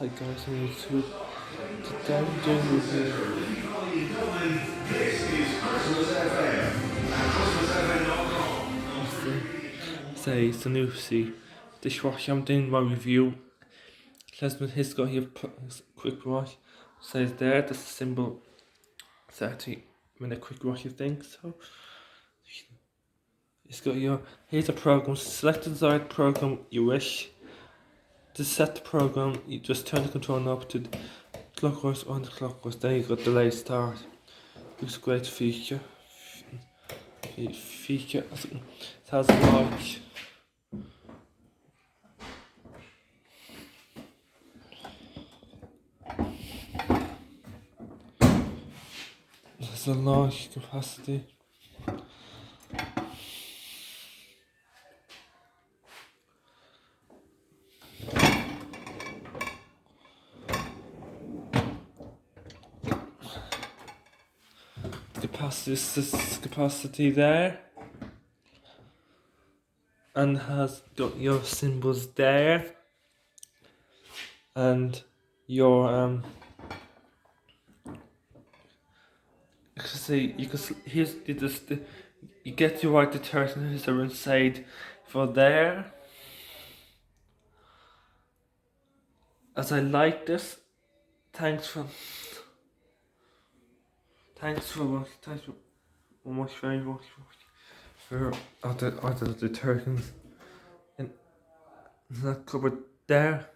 Hi guys on YouTube. Today I'm doing a review. Say zanussi dishwasher. I'm doing my review. Lesman has got here quick wash. Says there the symbol 30-minute quick wash thing. So it's got your here's a program. Select the desired program you wish. To set the program, you just turn the control knob to clockwise or anti-clockwise. Then you got delay start. It's a great feature. It has like there's a large capacity. Capacity there, and has got your symbols there, and your you can see here's you get your white detergents are inside for there. As I like this, thanks for much very much for other detergents in that cupboard there.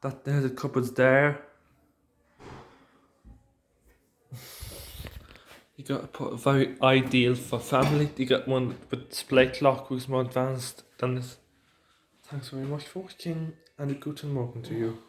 That there, the cupboard's there. You got to put very ideal for family. You got one with display clock which is more advanced than this. Thanks very much for watching and a good morning to you.